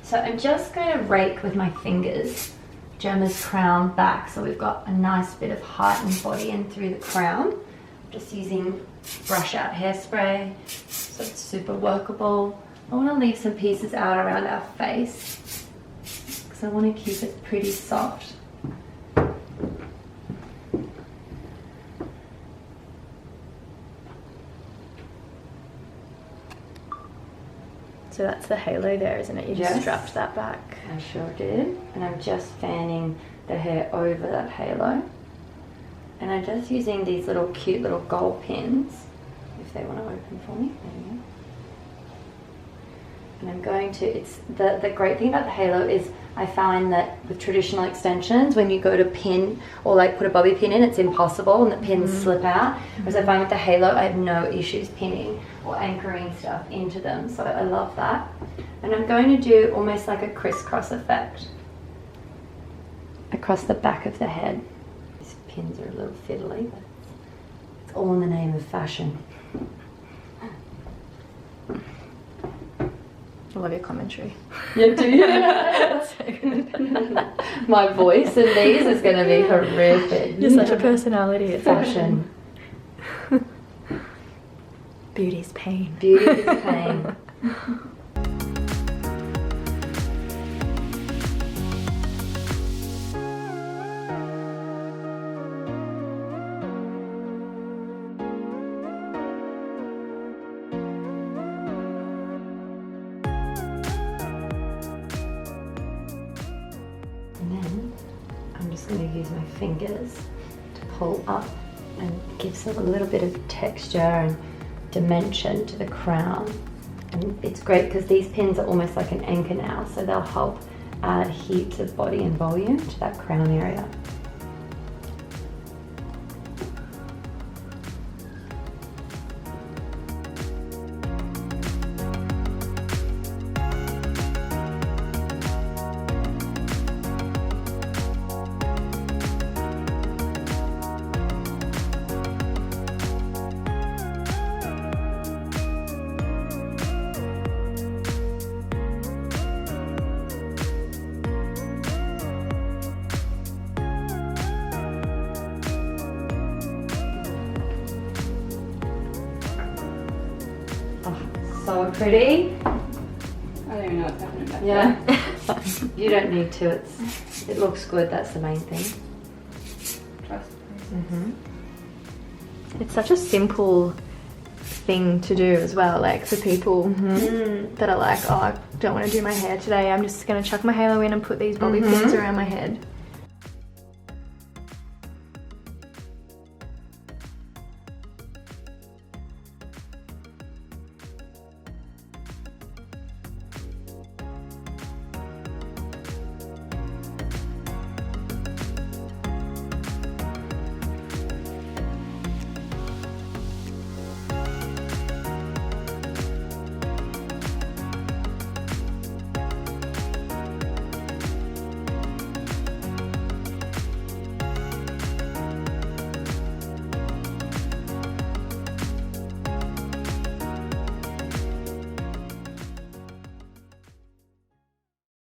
So I'm just going to rake with my fingers Gemma's crown back, so we've got a nice bit of height and body in through the crown. Just using brush out hairspray, so it's super workable. I want to leave some pieces out around our face because I want to keep it pretty soft. So that's the halo there, isn't it? You just strapped that back. I sure did. And I'm just fanning the hair over that halo. And I'm just using these little cute little gold pins, if they want to open for me. There we go. And I'm going to, it's the great thing about the halo is I find that with traditional extensions, when you go to pin or like put a bobby pin in, it's impossible and the pins slip out. Whereas I find with the halo, I have no issues pinning or anchoring stuff into them. So I love that. And I'm going to do almost like a crisscross effect across the back of the head. These pins are a little fiddly, but it's all in the name of fashion. I love your commentary. Yeah, do you? My voice in these is going to be horrific. You're such a personality. It's fashion. Beauty's pain. Beauty is pain. And then I'm just going to use my fingers to pull up and give some a little bit of texture and dimension to the crown. And it's great because these pins are almost like an anchor now, so they'll help add heaps of body and volume to that crown area. So pretty. I don't even know what's happening back Yeah. You don't need to. It looks good. That's the main thing. Trust. It's such a simple thing to do as well, like for people that are like, oh, I don't want to do my hair today, I'm just going to chuck my halo in and put these bobby pins around my head.